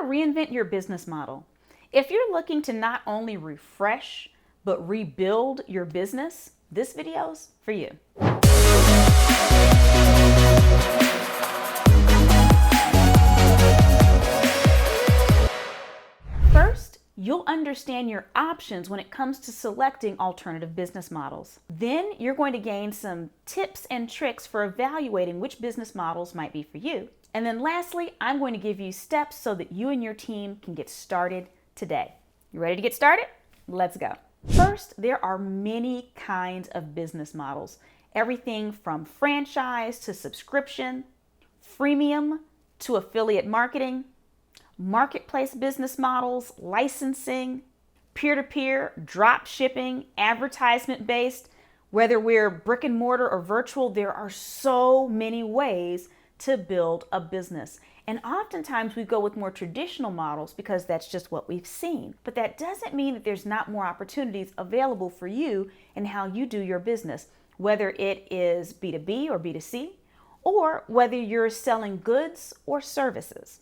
to reinvent your business model? If you're looking to not only refresh, but rebuild your business, this video's for you. First, you'll understand your options when it comes to selecting alternative business models. Then you're going to gain some tips and tricks for evaluating which business models might be for you. And then lastly, I'm going to give you steps so that you and your team can get started today. You ready to get started? Let's go. First, there are many kinds of business models. Everything from franchise to subscription, freemium to affiliate marketing, marketplace business models, licensing, peer-to-peer, drop shipping, advertisement-based. Whether we're brick and mortar or virtual, there are so many ways to build a business. And oftentimes we go with more traditional models because that's just what we've seen. But that doesn't mean that there's not more opportunities available for you in how you do your business, whether it is B2B or B2C, or whether you're selling goods or services.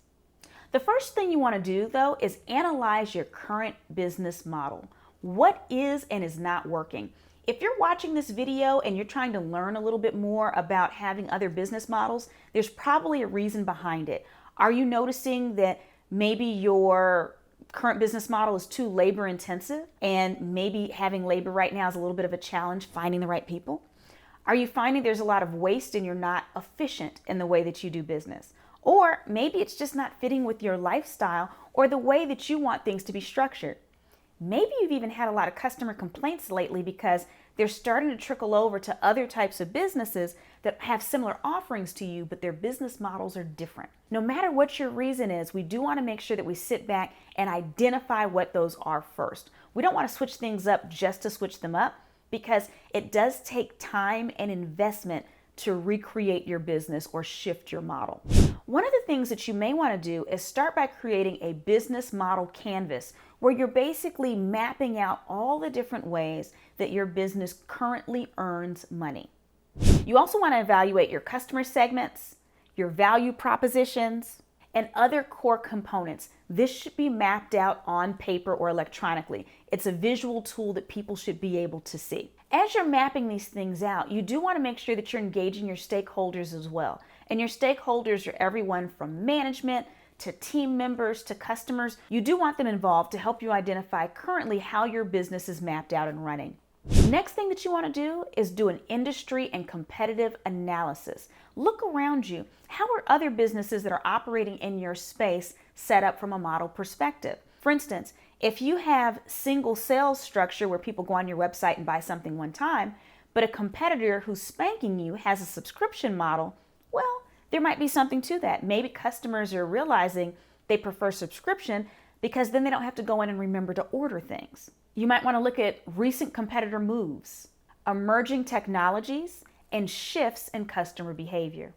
The first thing you want to do, though, is analyze your current business model. What is and is not working? If you're watching this video and you're trying to learn a little bit more about having other business models, there's probably a reason behind it. Are you noticing that maybe your current business model is too labor intensive and maybe having labor right now is a little bit of a challenge finding the right people? Are you finding there's a lot of waste and you're not efficient in the way that you do business? Or maybe it's just not fitting with your lifestyle or the way that you want things to be structured. Maybe you've even had a lot of customer complaints lately because they're starting to trickle over to other types of businesses that have similar offerings to you, but their business models are different. No matter what your reason is, we do want to make sure that we sit back and identify what those are first. We don't want to switch things up just to switch them up because it does take time and investment to recreate your business or shift your model. One of the things that you may want to do is start by creating a business model canvas where you're basically mapping out all the different ways that your business currently earns money. You also want to evaluate your customer segments, your value propositions, and other core components. This should be mapped out on paper or electronically. It's a visual tool that people should be able to see. As you're mapping these things out, you do want to make sure that you're engaging your stakeholders as well. And your stakeholders are everyone from management to team members to customers. You do want them involved to help you identify currently how your business is mapped out and running. Next thing that you want to do is do an industry and competitive analysis. Look around you. How are other businesses that are operating in your space set up from a model perspective? For instance, if you have single sales structure where people go on your website and buy something one time, but a competitor who's spanking you has a subscription model, well, there might be something to that. Maybe customers are realizing they prefer subscription because then they don't have to go in and remember to order things. You might want to look at recent competitor moves, emerging technologies, and shifts in customer behavior.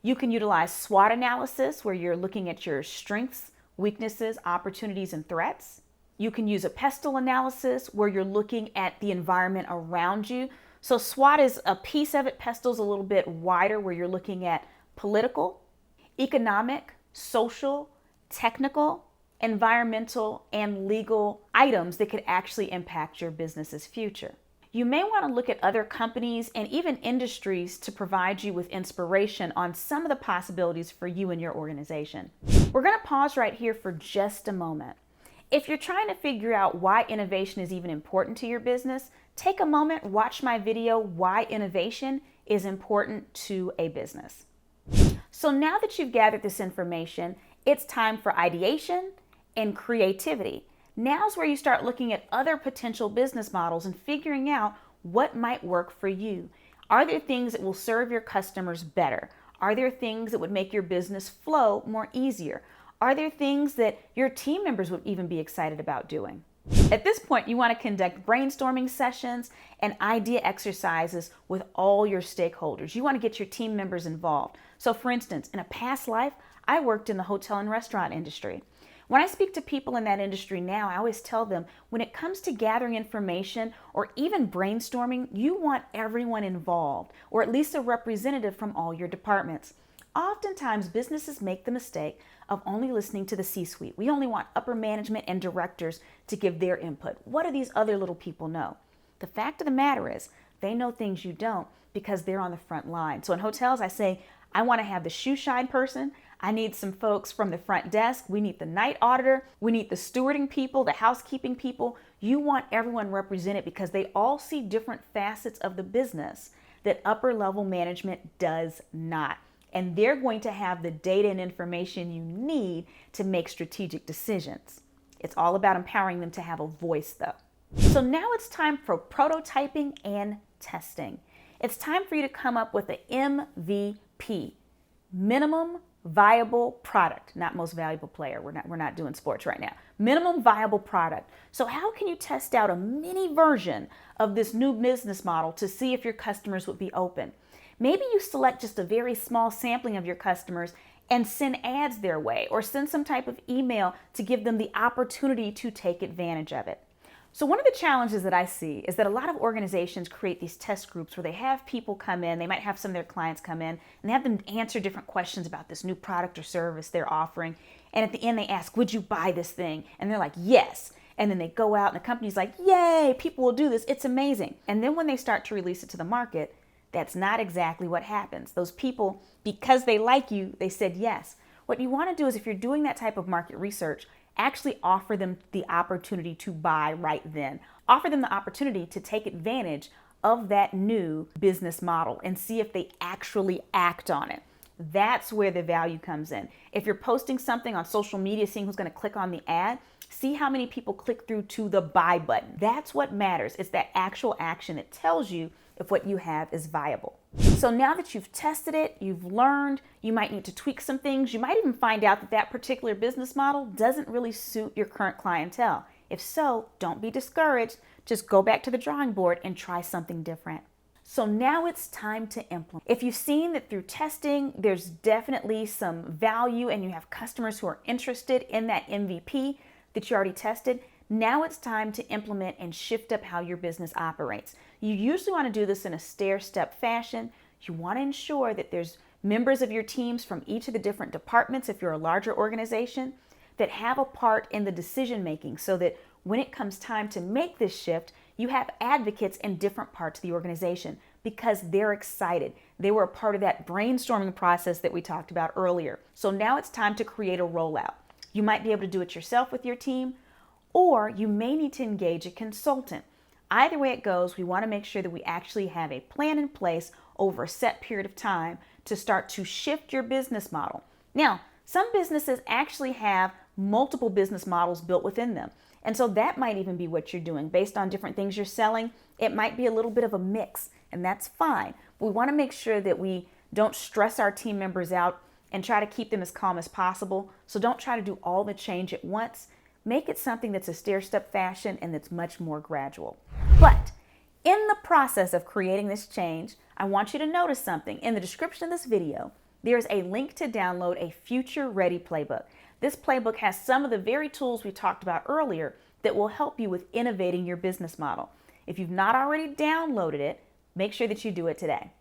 You can utilize SWOT analysis where you're looking at your strengths, weaknesses, opportunities, and threats. You can use a pestle analysis where you're looking at the environment around you. So SWOT is a piece of it. Pestle's a little bit wider where you're looking at political, economic, social, technical, environmental, and legal items that could actually impact your business's future. You may want to look at other companies and even industries to provide you with inspiration on some of the possibilities for you and your organization. We're going to pause right here for just a moment. If you're trying to figure out why innovation is even important to your business, take a moment, watch my video, Why Innovation is Important to a Business. So now that you've gathered this information, it's time for ideation and creativity. Now's where you start looking at other potential business models and figuring out what might work for you. Are there things that will serve your customers better? Are there things that would make your business flow more easier? Are there things that your team members would even be excited about doing? At this point, you want to conduct brainstorming sessions and idea exercises with all your stakeholders. You want to get your team members involved. So for instance, in a past life, I worked in the hotel and restaurant industry. When I speak to people in that industry now, I always tell them when it comes to gathering information or even brainstorming, you want everyone involved, or at least a representative from all your departments. Oftentimes, businesses make the mistake of only listening to the C-suite. We only want upper management and directors to give their input. What do these other little people know? The fact of the matter is, they know things you don't because they're on the front line. So in hotels, I say, I want to have the shoe shine person. I need some folks from the front desk. We need the night auditor. We need the stewarding people, the housekeeping people. You want everyone represented because they all see different facets of the business that upper level management does not. And they're going to have the data and information you need to make strategic decisions. It's all about empowering them to have a voice though. So now it's time for prototyping and testing. It's time for you to come up with an MVP, minimum viable product, not most valuable player. We're not doing sports right now. Minimum viable product. So how can you test out a mini version of this new business model to see if your customers would be open? Maybe you select just a very small sampling of your customers and send ads their way, or send some type of email to give them the opportunity to take advantage of it. So one of the challenges that I see is that a lot of organizations create these test groups where they have people come in, they might have some of their clients come in, and they have them answer different questions about this new product or service they're offering. And at the end they ask, would you buy this thing? And they're like, yes. And then they go out and the company's like, yay, people will do this. It's amazing. And then when they start to release it to the market, that's not exactly what happens. Those people, because they like you, they said yes. What you want to do is, if you're doing that type of market research, actually offer them the opportunity to buy right then. Offer them the opportunity to take advantage of that new business model and see if they actually act on it. That's where the value comes in. If you're posting something on social media, seeing who's going to click on the ad, see how many people click through to the buy button. That's what matters. It's that actual action that tells you if what you have is viable. So now that you've tested it, you've learned, you might need to tweak some things. You might even find out that that particular business model doesn't really suit your current clientele. If so, don't be discouraged. Just go back to the drawing board and try something different. So now it's time to implement. If you've seen that through testing, there's definitely some value and you have customers who are interested in that MVP that you already tested, now it's time to implement and shift up how your business operates. You usually want to do this in a stair-step fashion. You want to ensure that there's members of your teams from each of the different departments, if you're a larger organization, that have a part in the decision making, so that when it comes time to make this shift, you have advocates in different parts of the organization because they're excited. They were a part of that brainstorming process that we talked about earlier. So now it's time to create a rollout. You might be able to do it yourself with your team, or you may need to engage a consultant. Either way it goes, we want to make sure that we actually have a plan in place over a set period of time to start to shift your business model. Now, some businesses actually have multiple business models built within them. And so that might even be what you're doing. Based on different things you're selling, it might be a little bit of a mix, and that's fine. But we want to make sure that we don't stress our team members out and try to keep them as calm as possible. So don't try to do all the change at once. Make it something that's a stair-step fashion and that's much more gradual. But in the process of creating this change, I want you to notice something. In the description of this video, there's a link to download a Future Ready Playbook. This playbook has some of the very tools we talked about earlier that will help you with innovating your business model. If you've not already downloaded it, make sure that you do it today.